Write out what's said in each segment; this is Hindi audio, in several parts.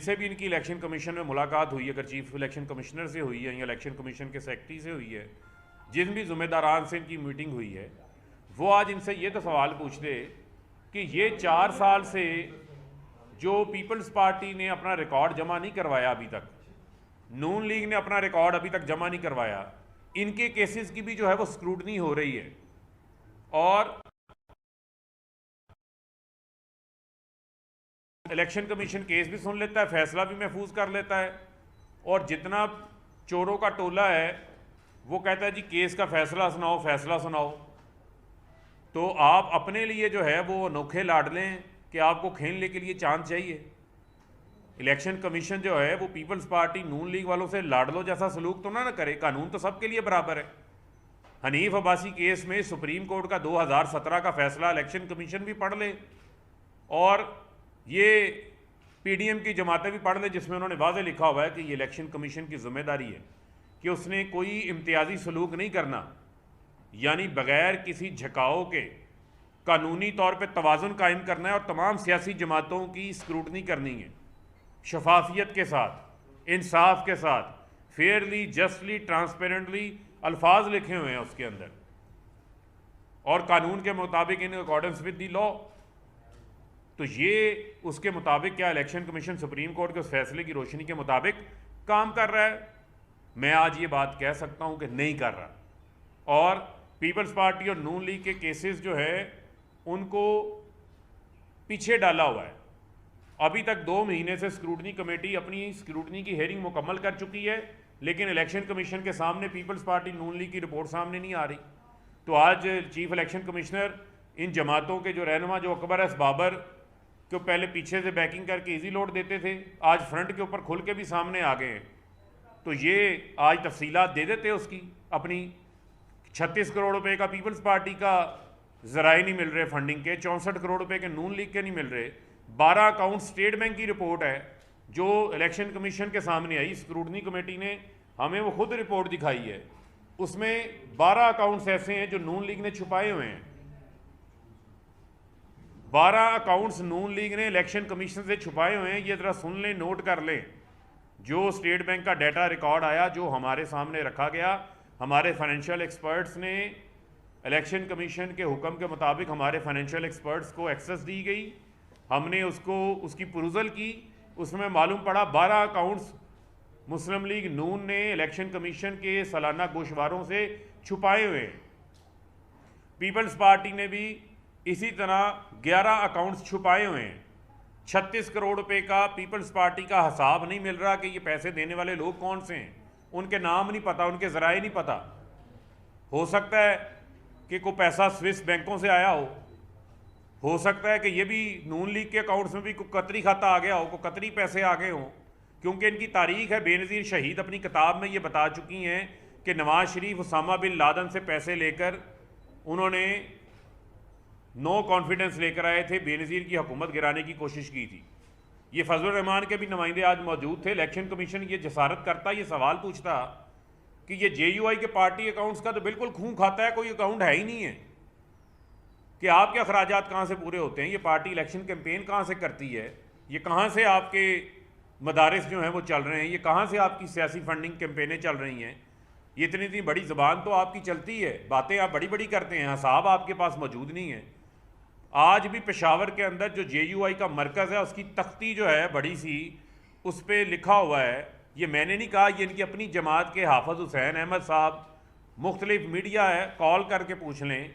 जिनसे भी इनकी इलेक्शन कमीशन में मुलाकात हुई है, अगर चीफ इलेक्शन कमिश्नर से हुई है या इलेक्शन कमीशन के सेक्रेटरी से हुई है, जिन भी ज़िम्मेदारान से इनकी मीटिंग हुई है, वो आज इनसे ये तो सवाल पूछते कि ये 4 साल से जो पीपल्स पार्टी ने अपना रिकॉर्ड जमा नहीं करवाया अभी तक, नून लीग ने अपना रिकॉर्ड अभी तक जमा नहीं करवाया, इनके केसेस की भी जो है वो स्क्रूटनी हो रही है और इलेक्शन कमीशन केस भी सुन लेता है, फैसला भी महफूज कर लेता है और जितना चोरों का टोला है वो कहता है जी केस का फैसला सुनाओ, फैसला सुनाओ। तो आप अपने लिए जो है वो अनोखे लाडले कि आपको खेलने के लिए चांद चाहिए। इलेक्शन कमीशन जो है वो पीपल्स पार्टी नून लीग वालों से लाडलो जैसा सलूक तो ना करे, कानून तो सबके लिए बराबर है। हनीफ अब्बासी केस में सुप्रीम कोर्ट का 2017 का फैसला इलेक्शन कमीशन भी पढ़ ले और ये पीडीएम की जमातें भी पढ़ ले, जिसमें उन्होंने वाज़े लिखा हुआ है कि ये इलेक्शन कमीशन की जिम्मेदारी है कि उसने कोई इम्तियाजी सलूक नहीं करना, यानी बगैर किसी झकाओ के कानूनी तौर पे तवाज़ुन कायम करना है और तमाम सियासी जमातों की स्क्रूटनी करनी है शफाफियत के साथ, इंसाफ के साथ, फेयरली, जस्टली, ट्रांसपेरेंटली अल्फाज लिखे हुए हैं उसके अंदर और कानून के मुताबिक in accordance with the law. तो ये उसके मुताबिक क्या इलेक्शन कमीशन सुप्रीम कोर्ट के उस फैसले की रोशनी के मुताबिक काम कर रहा है? मैं आज ये बात कह सकता हूँ कि नहीं कर रहा। और पीपल्स पार्टी और नून लीग के केसेस जो है उनको पीछे डाला हुआ है। अभी तक 2 महीने से स्क्रूटनी कमेटी अपनी स्क्रूटनी की हेयरिंग मुकम्मल कर चुकी है, लेकिन इलेक्शन कमीशन के सामने पीपल्स पार्टी नून लीग की रिपोर्ट सामने नहीं आ रही। तो आज चीफ इलेक्शन कमिश्नर इन जमातों के जो रहनुमा जो अकबर एस बाबर को पहले पीछे से बैकिंग करके इजी लोड देते थे, आज फ्रंट के ऊपर खुल के भी सामने आ गए हैं। तो ये आज तफसीलात दे देते उसकी अपनी 36 करोड़ रुपए का पीपल्स पार्टी का ज़राए नहीं मिल रहे फंडिंग के, 64 करोड़ रुपए के नून लीग के नहीं मिल रहे, 12 अकाउंट स्टेट बैंक की रिपोर्ट है जो इलेक्शन कमीशन के सामने आई। स्क्रूटनी कमेटी ने हमें वो खुद रिपोर्ट दिखाई है, उसमें 12 अकाउंट्स ऐसे हैं जो नून लीग ने छुपाए हुए हैं। 12 अकाउंट्स नून लीग ने इलेक्शन कमीशन से छुपाए हुए हैं। ये ज़रा सुन लें, नोट कर लें। जो स्टेट बैंक का डाटा रिकॉर्ड आया, जो हमारे सामने रखा गया, हमारे फाइनेंशियल एक्सपर्ट्स ने इलेक्शन कमीशन के हुक्म के मुताबिक हमारे फाइनेंशियल एक्सपर्ट्स को एक्सेस दी गई, हमने उसकी पुरुजल की, उसमें मालूम पड़ा 12 अकाउंट्स मुस्लिम लीग नून ने इलेक्शन कमीशन के सालाना गोशवारों से छुपाए हुए हैं। पीपल्स पार्टी ने भी इसी तरह 11 अकाउंट्स छुपाए हुए हैं। 36 करोड़ रुपए का पीपल्स पार्टी का हिसाब नहीं मिल रहा कि ये पैसे देने वाले लोग कौन से हैं, उनके नाम नहीं पता, उनके ज़राए नहीं पता। हो सकता है कि कोई पैसा स्विस बैंकों से आया हो सकता है कि ये भी नून लीग के अकाउंट्स में भी कोई कतरी खाता आ गया हो, कोई कतरी पैसे आ गए हों, क्योंकि इनकी तारीख है। बेनज़ीर शहीद अपनी किताब में ये बता चुकी हैं कि नवाज शरीफ उसामा बिन लादन से पैसे लेकर उन्होंने नो कॉन्फिडेंस लेकर आए थे, बेनज़ीर की हुकूमत गिराने की कोशिश की थी। ये फजलुर रहमान के भी नुमाइंदे आज मौजूद थे। इलेक्शन कमीशन ये जसारत करता, ये सवाल पूछता कि ये JUI के पार्टी अकाउंट्स का तो बिल्कुल खून खाता है, कोई अकाउंट है ही नहीं है कि आपके अखराजात कहाँ से पूरे होते हैं, ये पार्टी इलेक्शन कैंपेन कहाँ से करती है, ये कहाँ से आपके मदारिस जो हैं वो चल रहे हैं, ये कहाँ से आपकी सियासी फंडिंग कैंपेनें चल रही हैं। ये इतनी बड़ी ज़बान तो आपकी चलती है, बातें आप बड़ी बड़ी करते हैं, हिसाब आपके पास मौजूद नहीं है। आज भी पेशावर के अंदर जो JUI का मरकज़ है उसकी तख्ती जो है बड़ी सी, उस पर लिखा हुआ है, ये मैंने नहीं कहा, ये इनकी अपनी जमात के हाफिज़ हुसैन अहमद साहब मुख्तलिफ मीडिया है, कॉल करके पूछ लें,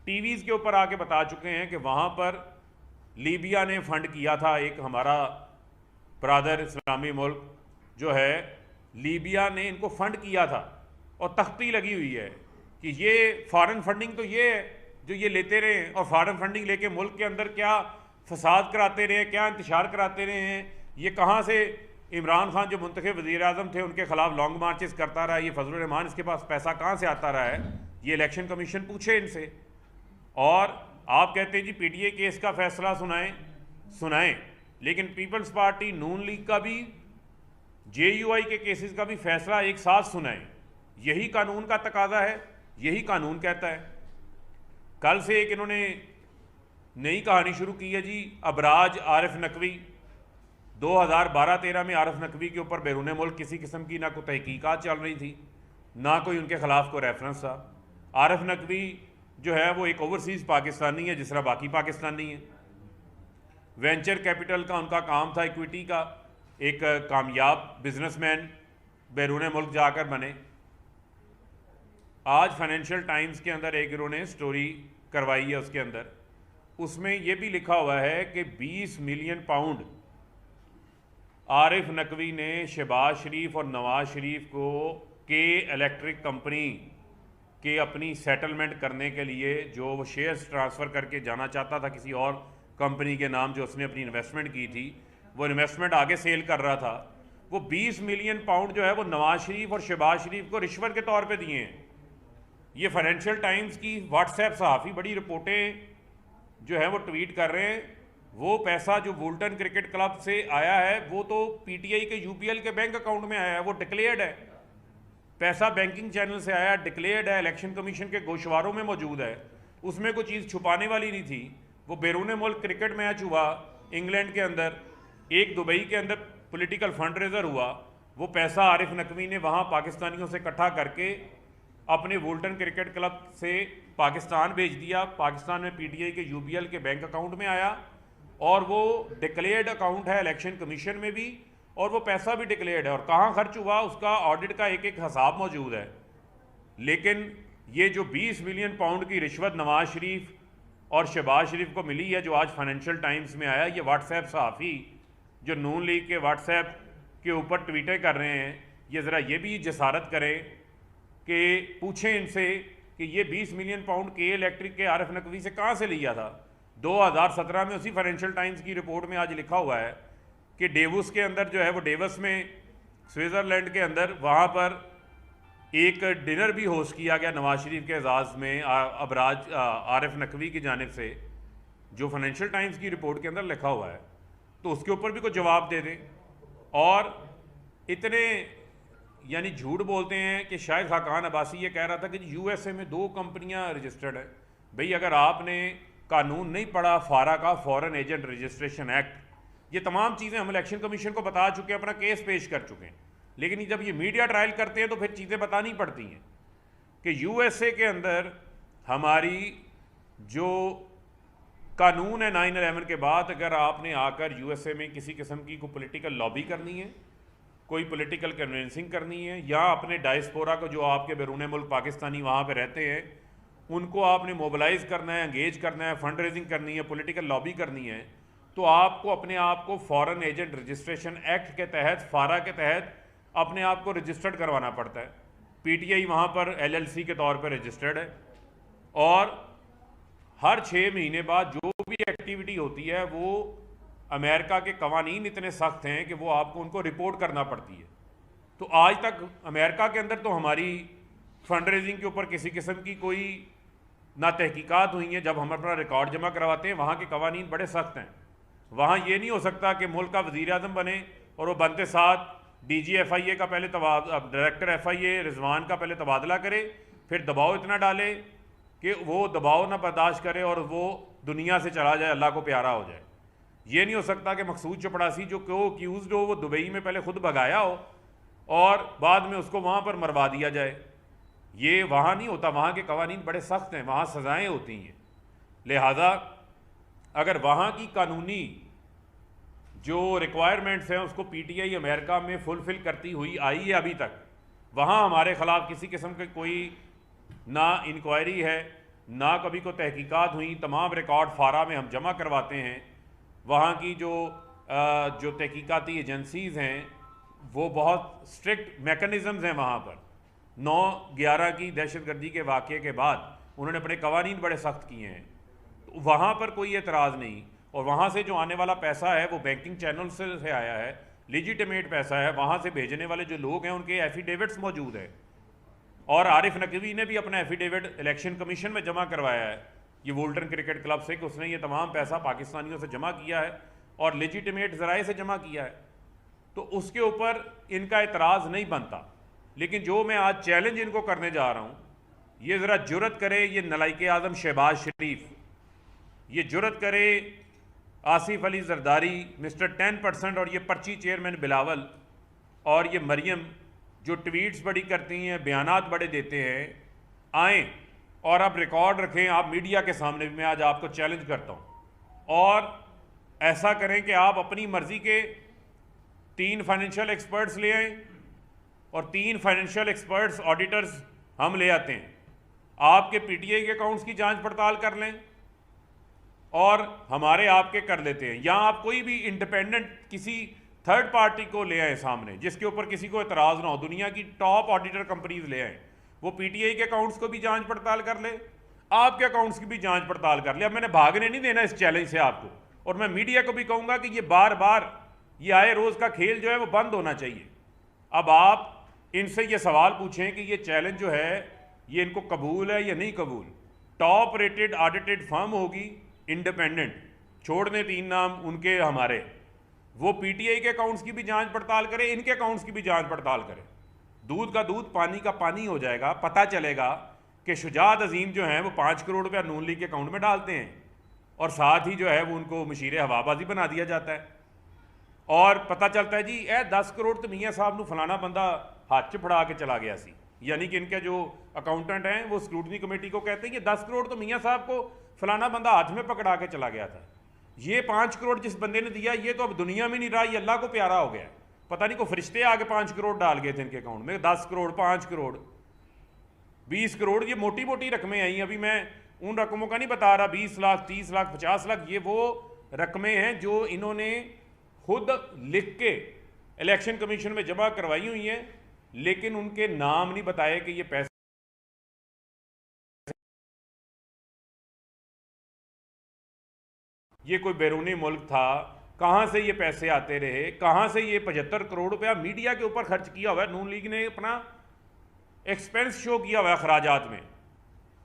टीवीज़ के ऊपर आके बता चुके हैं कि वहाँ पर लीबिया ने फ़ंड किया था। एक हमारा ब्रादर इस्लामी मुल्क जो है, लीबिया ने इनको फ़ंड किया था और तख्ती लगी हुई है कि ये फ़ॉरेन फंडिंग तो ये है जो ये लेते रहे हैं, और फ़ॉरेन फंडिंग लेके मुल्क के अंदर क्या फसाद कराते रहे हैं, क्या इंतशार कराते रहे हैं। ये कहाँ से इमरान खान जो मुंतखब वज़ीर आज़म थे उनके खिलाफ लॉन्ग मार्चेस करता रहा, ये फजलुर रहमान इसके पास पैसा कहाँ से आता रहा है, ये इलेक्शन कमीशन पूछे इनसे। और आप कहते हैं जी PTA केस का फैसला सुनाएं, लेकिन पीपल्स पार्टी नून लीग का भी JUI के केसेस का भी फैसला एक साथ सुनाएं। यही कानून का तकाजा है, यही कानून कहता है। कल से एक इन्होंने नई कहानी शुरू की है जी, अबराज आरिफ नकवी 2012-13 में आरिफ नकवी के ऊपर बैरून मुल्क किसी किस्म की ना कोई तहकीकात चल रही थी, ना कोई उनके ख़िलाफ़ कोई रेफरेंस था। आरिफ नकवी जो है वो एक ओवरसीज़ पाकिस्तानी है जिस तरह बाकी पाकिस्तानी है। वेंचर कैपिटल का उनका काम था, इक्विटी का, एक कामयाब बिजनेसमैन बैरून मुल्क जाकर बने। आज फाइनेंशियल टाइम्स के अंदर एक इन्होंने स्टोरी करवाई है, उसके अंदर उसमें यह भी लिखा हुआ है कि 20 मिलियन पाउंड आरिफ नकवी ने शहबाज शरीफ और नवाज शरीफ को के इलेक्ट्रिक कंपनी के अपनी सेटलमेंट करने के लिए जो वो शेयर्स ट्रांसफ़र करके जाना चाहता था किसी और कंपनी के नाम जो उसने अपनी इन्वेस्टमेंट की थी, वो इन्वेस्टमेंट आगे सेल कर रहा था, वो 20 मिलियन पाउंड जो है वो नवाज शरीफ और शहबाज शरीफ को रिश्वत के तौर पे दिए हैं। ये फाइनेंशियल टाइम्स की व्हाट्सएप सहाफ़ी बड़ी रिपोर्टें जो है वो ट्वीट कर रहे हैं। वो पैसा जो वुल्टन क्रिकेट क्लब से आया है वो तो पीटीआई के यूपीएल के बैंक अकाउंट में आया है, वो डिक्लेयर्ड है। पैसा बैंकिंग चैनल से आया, डिक्लेयर्ड है, इलेक्शन कमीशन के गोशवारों में मौजूद है, उसमें कोई चीज़ छुपाने वाली नहीं थी। वो बैरून मुल्क क्रिकेट मैच हुआ इंग्लैंड के अंदर, एक दुबई के अंदर पॉलिटिकल फंड रेजर हुआ, वो पैसा आरिफ नकवी ने वहाँ पाकिस्तानियों से इकट्ठा करके अपने वुल्टन क्रिकेट क्लब से पाकिस्तान भेज दिया। पाकिस्तान में पीटीआई के यूपीएल के बैंक अकाउंट में आया और वो डिक्लेयर्ड अकाउंट है इलेक्शन कमीशन में भी, और वो पैसा भी डिक्लेयर्ड है, और कहाँ खर्च हुआ उसका ऑडिट का एक एक हिसाब मौजूद है। लेकिन ये जो 20 मिलियन पाउंड की रिश्वत नवाज शरीफ और शहबाज शरीफ को मिली है, जो आज फाइनेंशियल टाइम्स में आया, ये व्हाट्सएप सहाफ़ी जो नून लीग के व्हाट्सएप के ऊपर ट्वीटें कर रहे हैं, ये ज़रा ये भी जसारत करें कि पूछें इनसे कि ये 20 मिलियन पाउंड के इलेक्ट्रिक के आरिफ नकवी से कहाँ से लिया था। 2017 में उसी फाइनेंशियल टाइम्स की रिपोर्ट में आज लिखा हुआ है कि डेवोस के अंदर जो है वो डेवस में स्विट्ज़रलैंड के अंदर वहाँ पर एक डिनर भी होस्ट किया गया नवाज शरीफ के एजाज़ में अबराज आरिफ नकवी की जानिब से, जो फाइनेंशियल टाइम्स की रिपोर्ट के अंदर लिखा हुआ है। तो उसके ऊपर भी कोई जवाब दे दें। और इतने यानी झूठ बोलते हैं कि शायद खाकान अब्बासी ये कह रहा था कि यूएसए में 2 कंपनियां रजिस्टर्ड है। भाई अगर आपने कानून नहीं पढ़ा, फारा का फॉरेन एजेंट रजिस्ट्रेशन एक्ट, ये तमाम चीज़ें हम इलेक्शन कमीशन को बता चुके हैं, अपना केस पेश कर चुके हैं, लेकिन जब ये मीडिया ट्रायल करते हैं तो फिर चीज़ें बतानी पड़ती हैं कि यूएसए के अंदर हमारी जो कानून है 9/11 के बाद, अगर आपने आकर यूएसए में किसी किस्म की कोई पॉलिटिकल लॉबी करनी है, कोई पॉलिटिकल कन्विंसिंग करनी है, या अपने डायस्पोरा को जो आपके बैरून मुल्क पाकिस्तानी वहाँ पे रहते हैं उनको आपने मोबिलाइज़ करना है, एंगेज करना है, फंड रेजिंग करनी है, पॉलिटिकल लॉबी करनी है, तो आपको अपने आप को फॉरेन एजेंट रजिस्ट्रेशन एक्ट के तहत, फारा के तहत अपने आप को रजिस्टर्ड करवाना पड़ता है। पीटीआई वहाँ पर एलएलसी के तौर पर रजिस्टर्ड है, और हर 6 महीने बाद जो भी एक्टिविटी होती है वो अमेरिका के कवानीन इतने सख्त हैं कि वो आपको उनको रिपोर्ट करना पड़ती है। तो आज तक अमेरिका के अंदर तो हमारी फंड रेजिंग के ऊपर किसी किस्म की कोई ना तहकीकात हुई है। जब हम अपना रिकॉर्ड जमा करवाते हैं वहाँ के कवानीन बड़े सख्त हैं। वहाँ ये नहीं हो सकता कि मुल्क का वज़ीर आज़म बने और वो बनते साथ डीजी FIA का पहले डायरेक्टर FIA रिजवान का पहले तबादला करे, फिर दबाव इतना डाले कि वो दबाव ना बर्दाश्त करे और वो दुनिया से चला जाए, अल्लाह को प्यारा हो जाए। ये नहीं हो सकता कि मकसूद चपड़ासी जो को एक्यूज़ड हो वो दुबई में पहले खुद भगाया हो और बाद में उसको वहाँ पर मरवा दिया जाए। ये वहाँ नहीं होता, वहाँ के कवानीन बड़े सख्त हैं, वहाँ सज़ाएँ होती हैं। लिहाजा अगर वहाँ की कानूनी जो रिक्वायरमेंट्स हैं उसको पीटीआई अमेरिका में फुलफ़िल करती हुई आई है अभी तक, वहाँ हमारे ख़िलाफ़ किसी किस्म की कोई ना इंक्वायरी है, ना कभी कोई तहकीकात हुई। तमाम रिकॉर्ड फारा में हम जमा करवाते हैं। वहाँ की जो तहकीकाती एजेंसीज़ हैं वो बहुत स्ट्रिक्ट मेकनिज़म्स हैं वहाँ पर। 9/11 की दहशतगर्दी के वाक़े के बाद उन्होंने अपने कवानीन बड़े सख्त किए हैं, तो वहाँ पर कोई एतराज़ नहीं। और वहाँ से जो आने वाला पैसा है वो बैंकिंग चैनल से आया है, लिजिटिमेट पैसा है। वहाँ से भेजने वाले जो लोग हैं उनके एफिडेविट्स मौजूद है, और आरिफ नकवी ने भी अपना एफिडेविट इलेक्शन कमीशन में जमा करवाया है ये वुल्टन क्रिकेट क्लब से कि उसने ये तमाम पैसा पाकिस्तानियों से जमा किया है और लेजिटिमेट ज़राए से जमा किया है। तो उसके ऊपर इनका एतराज़ नहीं बनता। लेकिन जो मैं आज चैलेंज इनको करने जा रहा हूँ, ये ज़रा जुर्रत करे, ये नलाइक आज़म शहबाज शरीफ ये जुर्रत करे आसिफ अली जरदारी, मिस्टर 10%, और ये पर्ची चेयरमैन बिलावल और ये मरियम जो ट्वीट्स बड़ी करती हैं, बयानात बड़े देते हैं, आएँ और अब रिकॉर्ड रखें आप मीडिया के सामने भी। मैं आज आपको चैलेंज करता हूँ और ऐसा करें कि आप अपनी मर्ज़ी के 3 फाइनेंशियल एक्सपर्ट्स ले आएँ और 3 फाइनेंशियल एक्सपर्ट्स ऑडिटर्स हम ले आते हैं, आपके पीटीआई के अकाउंट्स की जांच पड़ताल कर लें और हमारे आपके कर लेते हैं, या आप कोई भी इंडिपेंडेंट किसी थर्ड पार्टी को ले आए सामने जिसके ऊपर किसी को एतराज़ ना हो, दुनिया की टॉप ऑडिटर कंपनीज ले आए, वो पीटीआई के अकाउंट्स को भी जांच पड़ताल कर ले, आपके अकाउंट्स की भी जांच पड़ताल कर ले। अब मैंने भागने नहीं देना इस चैलेंज से आपको, और मैं मीडिया को भी कहूँगा कि ये बार बार ये आए रोज़ का खेल जो है वो बंद होना चाहिए। अब आप इनसे ये सवाल पूछें कि ये चैलेंज जो है ये इनको कबूल है या नहीं कबूल। टॉप रेटेड ऑडिटेड फर्म होगी, इंडिपेंडेंट, छोड़ दें 3 नाम उनके हमारे, वो पीटीआई के अकाउंट्स की भी जांच पड़ताल करे, इनके अकाउंट्स की भी जांच पड़ताल करे। दूध का दूध पानी का पानी हो जाएगा। पता चलेगा कि शुजात अजीम जो हैं वो 5 करोड़ रुपया नून लीग के अकाउंट में डालते हैं और साथ ही जो है वो उनको मशीर हवाबाजी बना दिया जाता है, और पता चलता है जी 10 करोड़ तो मियाँ साहब ਨੂੰ फलाना बंदा हाथ च फड़ा के चला गया सी। यानी कि इनके जो अकाउंटेंट हैं वो स्क्रूटनी कमेटी को कहते हैं कि 10 करोड़ तो मियाँ साहब को फलाना बंदा हाथ में पकड़ा के चला गया था। ये 5 करोड़ जिस बंदे ने दिया ये तो अब दुनिया में नहीं रहा, ये अल्लाह को प्यारा हो गया। पता नहीं को फरिश्ते आगे 5 करोड़ डाल गए थे इनके अकाउंट में। 10 करोड़, 5 करोड़, 20 करोड़, ये मोटी मोटी रकमें आई। अभी मैं उन रकमों का नहीं बता रहा, 20 लाख, 30 लाख, 50 लाख, ये वो रकमें हैं जो इन्होंने खुद लिख के इलेक्शन कमीशन में जमा करवाई हुई हैं, लेकिन उनके नाम नहीं बताए कि ये पैसे ये कोई बैरूनी मुल्क था, कहाँ से ये पैसे आते रहे, कहाँ से ये 75 करोड़ रुपया मीडिया के ऊपर खर्च किया हुआ है। नून लीग ने अपना एक्सपेंस शो किया हुआ है अखराजात में,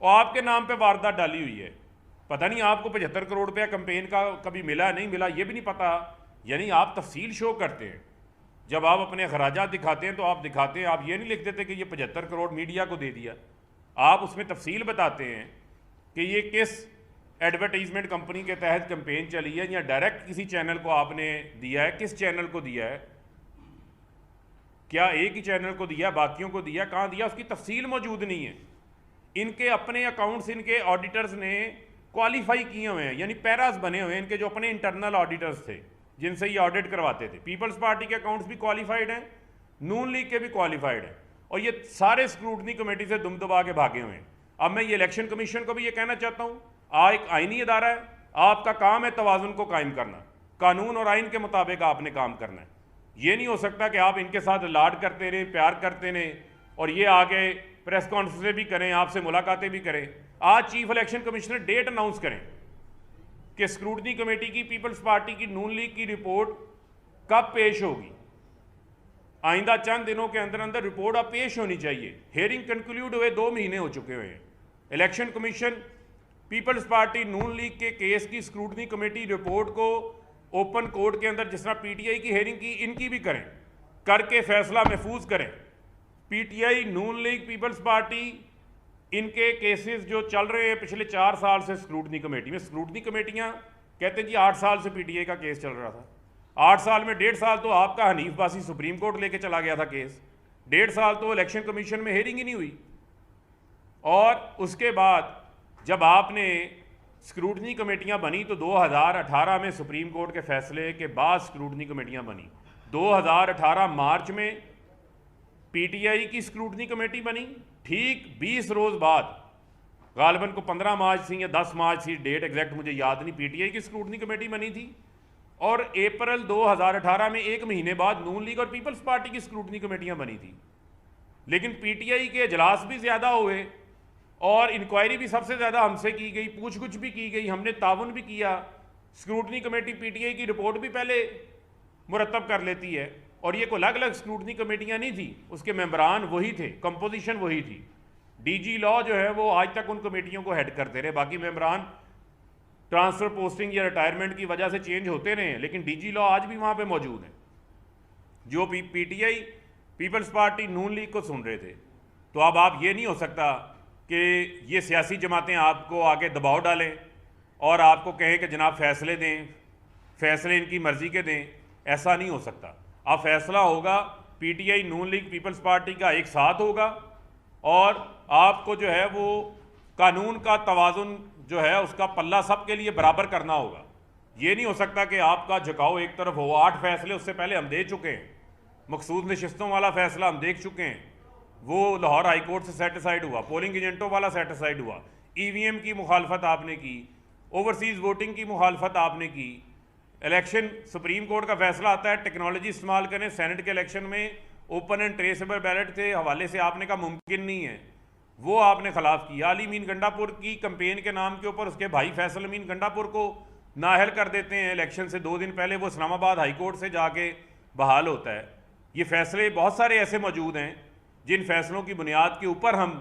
और आपके नाम पे वारदात डाली हुई है। पता नहीं आपको 75 करोड़ रुपया कंपेन का कभी मिला नहीं मिला ये भी नहीं पता। यानी आप तफसील शो करते हैं, जब आप अपने अखराजात दिखाते हैं तो आप दिखाते हैं, आप ये नहीं लिख देते कि ये 75 करोड़ मीडिया को दे दिया। आप उसमें तफसील बताते हैं कि ये किस एडवर्टाइजमेंट कंपनी के तहत कैंपेन चली है, या डायरेक्ट किसी चैनल को आपने दिया है, किस चैनल को दिया है, क्या एक ही चैनल को दिया, बाकियों को दिया, कहाँ दिया, उसकी तफसील मौजूद नहीं है। इनके अपने अकाउंट्स इनके ऑडिटर्स ने क्वालिफाई किए हुए हैं, यानी पैरास बने हुए हैं इनके जो अपने इंटरनल ऑडिटर्स थे जिनसे ये ऑडिट करवाते थे। पीपल्स पार्टी के अकाउंट्स भी क्वालिफाइड हैं, नून लीग के भी क्वालिफाइड हैं, और ये सारे स्क्रूटनी कमेटी से दुम दबा के भागे हुए हैं। अब मैं ये इलेक्शन कमीशन को भी ये कहना चाहता हूँ, एक आइनी अदारा है, आपका काम है तवाज़ुन को कायम करना, कानून और आइन के मुताबिक आपने काम करना है। ये नहीं हो सकता कि आप इनके साथ लाड करते रहें, प्यार करते रहें, और ये आगे प्रेस कॉन्फ्रेंसें भी करें, आपसे मुलाकातें भी करें। आज chief election commissioner date announce करें कि स्क्रूटनी कमेटी की, पीपल्स पार्टी की, नून लीग की रिपोर्ट कब पेश होगी। आइंदा चंद दिनों के अंदर अंदर रिपोर्ट अब पेश होनी चाहिए। हेयरिंग कंक्लूड हुए 2 महीने हो चुके हुए हैं। इलेक्शन कमीशन पीपल्स पार्टी नून लीग के केस की स्क्रूटनी कमेटी रिपोर्ट को ओपन कोर्ट के अंदर जिस तरह पीटीआई की हेयरिंग की, इनकी भी करें, करके फैसला महफूज करें। पीटीआई, नून लीग, पीपल्स पार्टी, इनके केसेस जो चल रहे हैं पिछले 4 साल से स्क्रूटनी कमेटी में। स्क्रूटनी कमेटियां कहते हैं जी 8 साल से पीटीआई का केस चल रहा था, 8 साल में 1.5 साल तो आपका हनीफ बासी सुप्रीम कोर्ट लेके चला गया था केस, 1.5 साल तो इलेक्शन कमीशन में हेयरिंग ही नहीं हुई। और उसके बाद जब आपने स्क्रूटनी कमेटियां बनी तो 2018 में सुप्रीम कोर्ट के फैसले के बाद स्क्रूटनी कमेटियां बनी। 2018 मार्च में पीटीआई की स्क्रूटनी कमेटी बनी, ठीक 20 रोज़ बाद, गालिबन को 15 मार्च थी या 10 मार्च थी, डेट एग्जैक्ट मुझे याद नहीं, पीटीआई की स्क्रूटनी कमेटी बनी थी। और अप्रैल 2018 में 1 महीने बाद नून लीग और पीपल्स पार्टी की स्क्रूटनी कमेटियां बनी थी। लेकिन पीटीआई के इजलास भी ज़्यादा हुए और इंक्वायरी भी सबसे ज़्यादा हमसे की गई, पूछ-गुछ भी की गई, हमने ताउन भी किया। स्क्रूटनी कमेटी पीटीआई की रिपोर्ट भी पहले मुरतब कर लेती है, और ये कोई अलग अलग स्क्रूटनी कमेटियां नहीं थी, उसके मेंबरान वही थे, कंपोजिशन वही थी। डीजी लॉ जो है वो आज तक उन कमेटियों को हेड करते रहे, बाकी मेंबरान ट्रांसफ़र, पोस्टिंग या रिटायरमेंट की वजह से चेंज होते रहे, लेकिन डीजी लॉ आज भी वहाँ पे मौजूद है। जो पीटीआई, पीपल्स पार्टी, नून लीग को सुन रहे थे, तो अब आप ये नहीं हो सकता कि ये सियासी जमातें आपको आगे दबाव डालें और आपको कहें कि जनाब फैसले दें, फैसले इनकी मर्जी के दें, ऐसा नहीं हो सकता। अब फैसला होगा पीटीआई नून लीग पीपल्स पार्टी का एक साथ होगा और आपको जो है वो कानून का तवाजुन जो है उसका पल्ला सबके लिए बराबर करना होगा। ये नहीं हो सकता कि आपका झुकाव एक तरफ हो। 8 फैसले उससे पहले हम दे चुके हैं, मखसूस नशिस्तों वाला फैसला हम देख चुके हैं, वो लाहौर हाई कोर्ट से सेटिसाइड हुआ, पोलिंग एजेंटों वाला सेटिसाइड हुआ, ईवीएम की मुखालफत आपने की, ओवरसीज़ वोटिंग की मुखालफत आपने की, इलेक्शन सुप्रीम कोर्ट का फैसला आता है टेक्नोलॉजी इस्तेमाल करें, सेनेट के इलेक्शन में ओपन एंड ट्रेसेबल बैलेट के हवाले से आपने कहा मुमकिन नहीं है, वो आपने खिलाफ किया। अली मीन गंडापुर की कंपेन के नाम के ऊपर उसके भाई फैसल अमीन गंडापुर को नाअहल कर देते हैं, इलेक्शन से 2 दिन पहले वो इस्लामाबाद हाई कोर्ट से जाके बहाल होता है। ये फैसले बहुत सारे ऐसे मौजूद हैं जिन फैसलों की बुनियाद के ऊपर हम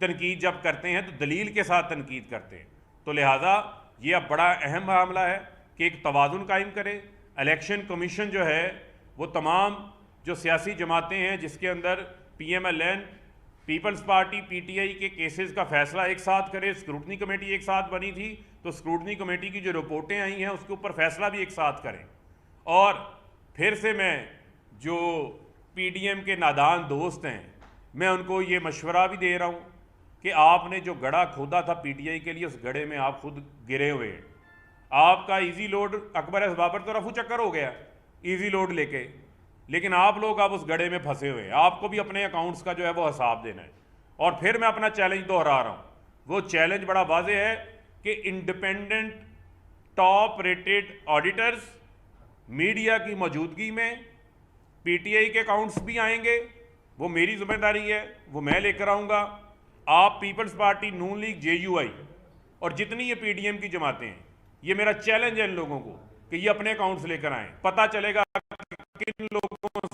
तनकीद जब करते हैं तो दलील के साथ तनकीद करते हैं। तो लिहाजा ये अब बड़ा अहम मामला है कि एक तवाज़ुन कायम करे। इलेक्शन कमीशन जो है वो तमाम जो सियासी जमातें हैं जिसके अंदर PMLN, पीपल्स पार्टी, PTI के केसेस का फैसला एक साथ करे। स्क्रूटनी कमेटी एक साथ बनी थी तो स्क्रूटनी कमेटी की जो रिपोर्टें आई हैं उसके ऊपर फैसला भी एक साथ करें। और फिर से मैं जो PDM के नादान दोस्त हैं मैं उनको ये मशवरा भी दे रहा हूँ कि आपने जो गड़ा खोदा था PTI के लिए उस गड़े में आप खुद गिरे हुए हैं। आपका इजी लोड अकबर बाबर तो रफू चक्कर हो गया इजी लोड लेके, लेकिन आप लोग अब उस गड़े में फंसे हुए हैं। आपको भी अपने अकाउंट्स का जो है वो हिसाब देना है। और फिर मैं अपना चैलेंज दोहरा रहा हूँ, वो चैलेंज बड़ा वाज़ेह है कि independent top rated auditors media की मौजूदगी में PTI के अकाउंट्स भी आएंगे, वो मेरी जिम्मेदारी है, वो मैं लेकर आऊँगा। आप पीपल्स पार्टी, नून लीग, JUI और जितनी ये PDM की जमातें हैं, ये मेरा चैलेंज है इन लोगों को कि ये अपने अकाउंट्स लेकर आएँ। पता चलेगा किन लोगों